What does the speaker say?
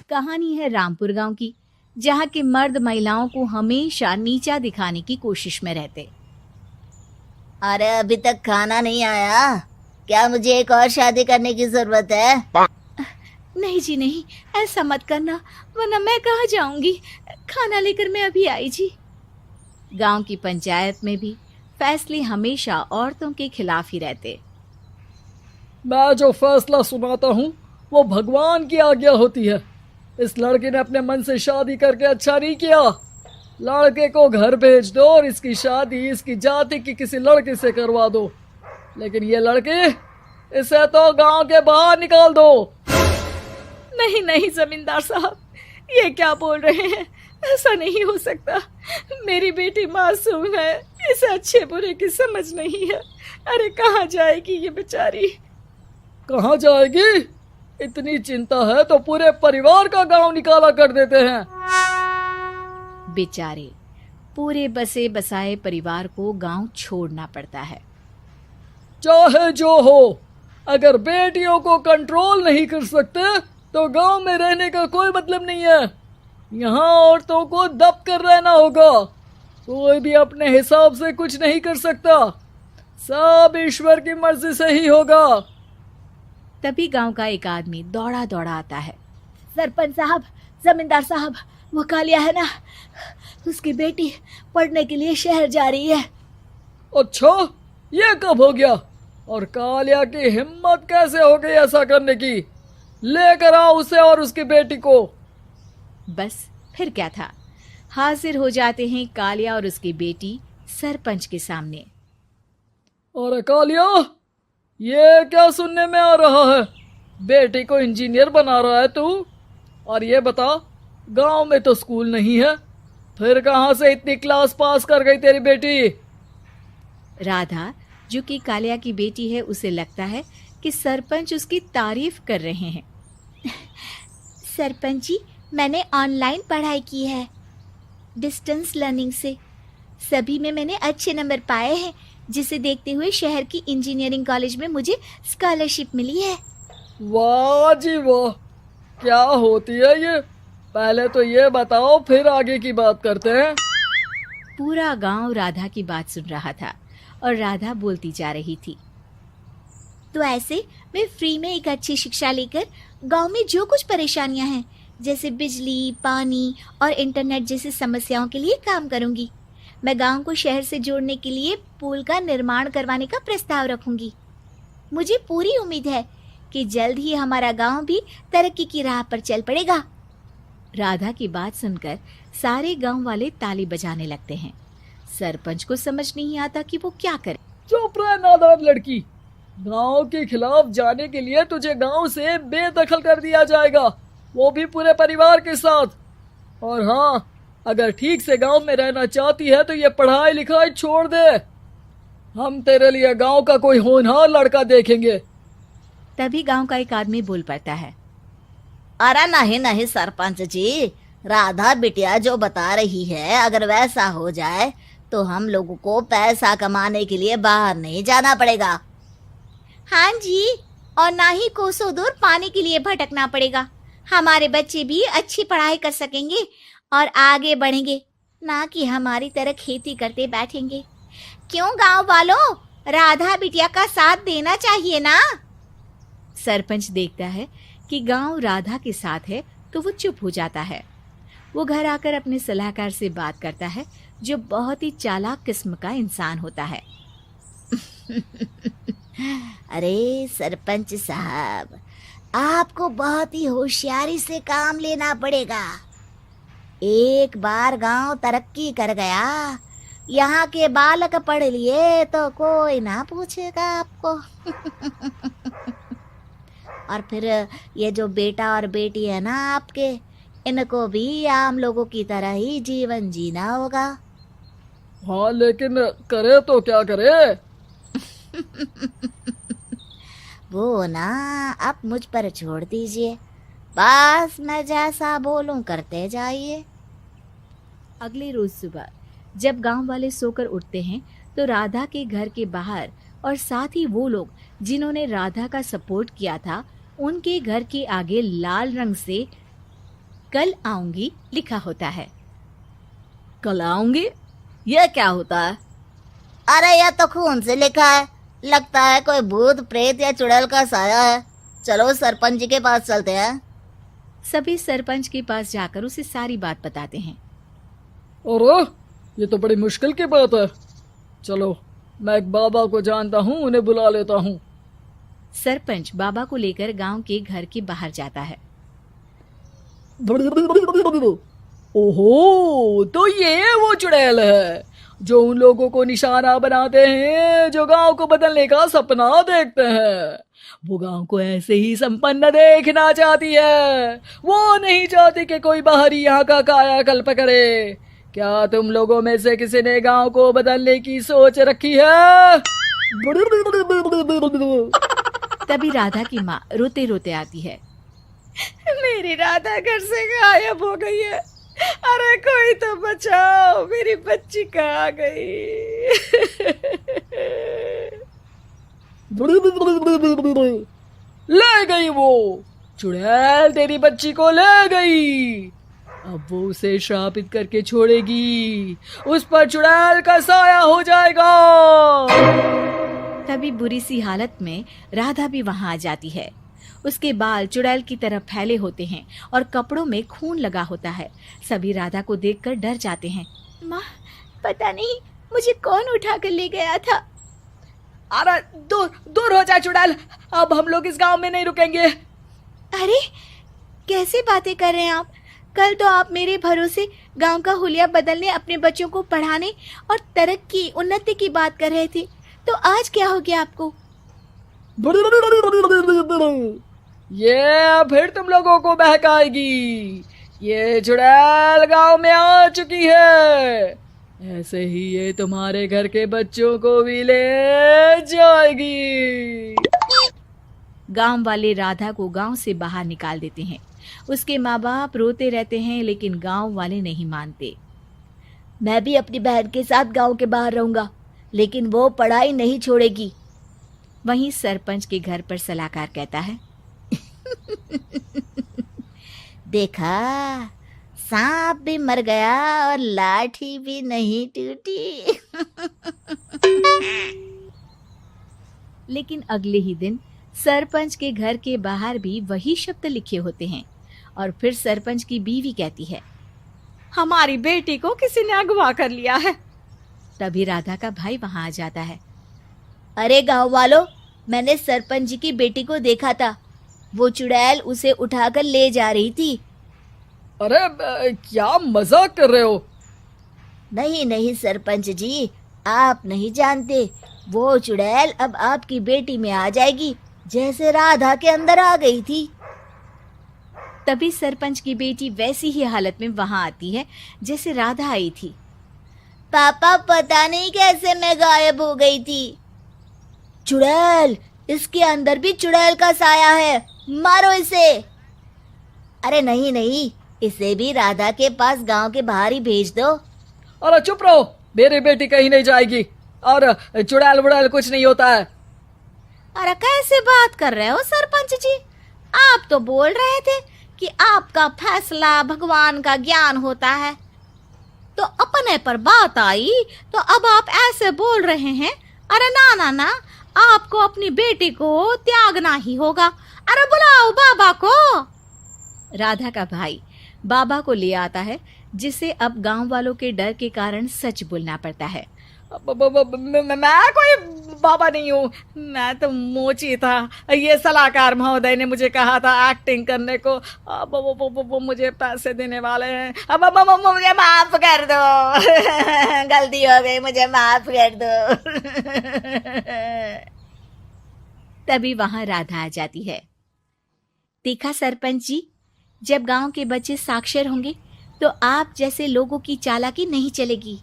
कहानी है रामपुर गांव की, जहां के मर्द महिलाओं को हमेशा नीचा दिखाने की कोशिश में रहते। अरे अभी तक खाना नहीं आया, क्या मुझे एक और शादी करने की जरूरत है? नहीं जी नहीं, ऐसा मत करना, वरना मैं कहाँ जाऊंगी। खाना लेकर मैं अभी आई जी। गांव की पंचायत में भी फैसले हमेशा औरतों के खिलाफ ही रहते। मैं जो फैसला सुनाता हूँ वो भगवान की आज्ञा होती है। इस लड़के ने अपने मन से शादी करके अच्छा नहीं किया। लड़के को घर भेज दो और इसकी शादी इसकी जाति की किसी लड़के से करवा दो, लेकिन ये लड़की, इसे तो गांव के बाहर निकाल दो। नहीं नहीं जमींदार साहब, ये क्या बोल रहे हैं? ऐसा नहीं हो सकता। मेरी बेटी मासूम है, इसे अच्छे बुरे की समझ नहीं है। अरे कहाँ जाएगी ये बेचारी? कहाँ जाएगी? इतनी चिंता है तो पूरे परिवार का गांव निकाला कर देते हैं। बेचारे पूरे बसे बसाए परिवार को गांव छोड़ना पड़ता है। चाहे जो हो, अगर बेटियों को कंट्रोल नहीं कर सकते तो गांव में रहने का कोई मतलब नहीं है। यहाँ औरतों को दब कर रहना होगा। कोई भी अपने हिसाब से कुछ नहीं कर सकता, सब ईश्वर की मर्जी से ही होगा। तभी गांव का एक आदमी दौड़ा दौड़ा आता है। सरपंच साहब, जमींदार साहब, वो कालिया है ना, उसकी बेटी पढ़ने के लिए शहर जा रही है। अच्छा, ये कब हो गया? और कालिया की हिम्मत कैसे हो गई ऐसा करने की? लेकर आओ उसे और उसकी बेटी को। बस फिर क्या था, हाजिर हो जाते हैं कालिया और उसकी बेटी सरपंच के सामने। अरे कालिया, ये क्या सुनने में आ रहा है? बेटी को इंजीनियर बना रहा है तू? और ये बता, गांव में तो स्कूल नहीं है, फिर कहां से इतनी क्लास पास कर गई तेरी बेटी? राधा, जो कि कालिया की बेटी है, उसे लगता है कि सरपंच उसकी तारीफ कर रहे हैं। सरपंच जी, मैंने ऑनलाइन पढ़ाई की है, डिस्टेंस लर्निंग से। सभी में मैंने अच्छे नंबर पाए हैं, जिसे देखते हुए शहर की इंजीनियरिंग कॉलेज में मुझे स्कॉलरशिप मिली है। वाह जी वाह, क्या होती है ये? पहले तो ये बताओ, फिर आगे की बात करते हैं। पूरा गांव राधा की बात सुन रहा था और राधा बोलती जा रही थी। तो ऐसे मैं फ्री में एक अच्छी शिक्षा लेकर गांव में जो कुछ परेशानियां हैं, जैसे बिजली, पानी और इंटरनेट जैसी समस्याओं के लिए काम करूंगी। मैं गांव को शहर से जोड़ने के लिए पुल का निर्माण करवाने का प्रस्ताव रखूंगी। मुझे पूरी उम्मीद है कि जल्द ही हमारा गांव भी तरक्की की राह पर चल पड़ेगा। राधा की बात सुनकर सारे गांव वाले ताली बजाने लगते हैं। सरपंच को समझ नहीं आता कि वो क्या करे। चुप रह नादान लड़की, गांव के खिलाफ जाने के लिए तुझे गांव से बेदखल कर दिया जाएगा, वो भी पूरे परिवार के साथ। और हाँ, अगर ठीक से गांव में रहना चाहती है तो ये पढ़ाई लिखाई छोड़ दे। हम तेरे लिए गांव का कोई होनहार लड़का देखेंगे। तभी गांव का एक आदमी बोल पड़ता है। अरे नहीं नहीं सरपंच जी, राधा बिटिया जो बता रही है, अगर वैसा हो जाए तो हम लोगों को पैसा कमाने के लिए बाहर नहीं जाना पड़ेगा। हाँ जी, और ना ही कोसों दूर पानी के लिए भटकना पड़ेगा। हमारे बच्चे भी अच्छी पढ़ाई कर सकेंगे और आगे बढ़ेंगे, ना कि हमारी तरह खेती करते बैठेंगे। क्यों गांव वालों, राधा बिटिया का साथ देना चाहिए ना। सरपंच देखता है कि गांव राधा के साथ है तो वो चुप हो जाता है। वो घर आकर अपने सलाहकार से बात करता है, जो बहुत ही चालाक किस्म का इंसान होता है। अरे सरपंच साहब, आपको बहुत ही होशियारी से काम लेना पड़ेगा। एक बार गांव तरक्की कर गया, यहाँ के बालक पढ़ लिए तो कोई ना पूछेगा आपको। और फिर ये जो बेटा और बेटी है ना आपके, इनको भी आम लोगों की तरह ही जीवन जीना होगा। हाँ, लेकिन करे तो क्या करे? वो ना आप मुझ पर छोड़ दीजिए, बस मैं जैसा बोलूं करते जाइए। अगले रोज सुबह जब गांव वाले सोकर उठते हैं तो राधा के घर के बाहर और साथ ही वो लोग जिन्होंने राधा का सपोर्ट किया था, उनके घर के आगे लाल रंग से कल आऊंगी लिखा होता है। कल आऊंगी, यह क्या होता है? अरे यह तो खून से लिखा है, लगता है कोई भूत प्रेत या चुड़ैल का साया है। चलो सरपंच जी के पास चलते हैं। सभी सरपंच के पास जाकर उसे सारी बात बताते हैं। अरे ये तो बड़ी मुश्किल की बात है। चलो मैं एक बाबा को जानता हूँ, उन्हें बुला लेता हूँ। सरपंच बाबा को लेकर गांव के घर के बाहर जाता है। ओहो, तो ये वो चुड़ैल है जो उन लोगों को निशाना बनाते हैं जो गांव को बदलने का सपना देखते हैं। वो गांव को ऐसे ही संपन्न देखना चाहती है, वो नहीं चाहती कि कोई बाहरी यहाँ का कायाकल्प करे। क्या तुम लोगों में से किसी ने गांव को बदलने की सोच रखी है? तभी राधा की माँ रोते रोते आती है। मेरी राधा घर से गायब हो गई है। अरे कोई तो बचाओ, मेरी बच्ची कहाँ गई? ले गई वो चुड़ैल, तेरी बच्ची को ले गई। अब वो उसे श्रापित करके छोड़ेगी, उस पर चुड़ैल का साया हो जाएगा। तभी बुरी सी हालत में राधा भी वहां आ जाती है। उसके बाल चुड़ैल की तरह फैले होते हैं और कपड़ों में खून लगा होता है। सभी राधा को देखकर डर जाते हैं। माँ, पता नहीं मुझे कौन उठा कर ले गया था। अरे दूर दूर हो जा चुड़ैल, अब हम लोग इस गांव में नहीं रुकेंगे। अरे कैसे बातें कर रहे हैं आप? कल तो आप मेरे भरोसे गांव का हुलिया बदलने, अपने बच्चों को पढ़ाने और तरक्की उन्नति की बात कर रहे थे, तो आज क्या हो गया आपको? ये फिर तुम लोगों को बहकाएगी। ये चुड़ैल गांव में आ चुकी है, ऐसे ही ये तुम्हारे घर के बच्चों को भी ले जाएगी। गांव वाले राधा को गांव से बाहर निकाल देते हैं। उसके माँ बाप रोते रहते हैं, लेकिन गांव वाले नहीं मानते। मैं भी अपनी बहन के साथ गांव के बाहर रहूंगा, लेकिन वो पढ़ाई नहीं छोड़ेगी। वहीं सरपंच के घर पर सलाहकार कहता है। देखा, सांप भी मर गया और लाठी भी नहीं टूटी। लेकिन अगले ही दिन सरपंच के घर के बाहर भी वही शब्द लिखे होते हैं। और फिर सरपंच की बीवी कहती है, हमारी बेटी को किसी ने अगवा कर लिया है। तभी राधा का भाई वहां आ जाता है। अरे गांव वालों, मैंने सरपंच जी की बेटी को देखा था। वो चुड़ैल उसे उठाकर ले जा रही थी। अरे क्या मजाक कर रहे हो? नहीं नहीं सरपंच जी, आप नहीं जानते। वो चुड़ैल अब आपकी बेटी में आ जाएगी, जैसे राधा के अंदर आ गई थी। तभी सरपंच की बेटी वैसी ही हालत में वहां आती है जैसे राधा आई थी। पापा, पता नहीं कैसे मैं गायब हो गई थी। चुड़ैल, इसके अंदर भी चुड़ैल का साया है, मारो इसे। अरे नहीं नहीं, इसे भी राधा के पास गांव के बाहर ही भेज दो। अरे चुप रहो, मेरी बेटी कहीं नहीं जाएगी और चुड़ैल वुड़ैल कुछ नहीं होता है। अरे कैसे बात कर रहे हो सरपंच जी? आप तो बोल रहे थे कि आपका फैसला भगवान का ज्ञान होता है, तो अपने पर बात आई तो अब आप ऐसे बोल रहे हैं। अरे ना ना ना, आपको अपनी बेटी को त्यागना ही होगा। अरे बुलाओ बाबा को। राधा का भाई बाबा को ले आता है, जिसे अब गांव वालों के डर के कारण सच बोलना पड़ता है। मैं कोई बाबा नहीं हूँ, मैं तो मोची था। ये सलाहकार महोदय ने मुझे कहा था एक्टिंग करने को। अब वो मुझे पैसे देने वाले हैं। अब मुझे माफ कर दो। गलती हो गई, मुझे माफ कर दो। तभी वहां राधा आ जाती है। देखा सरपंच जी, जब गांव के बच्चे साक्षर होंगे तो आप जैसे लोगों की चालाकी नहीं चलेगी।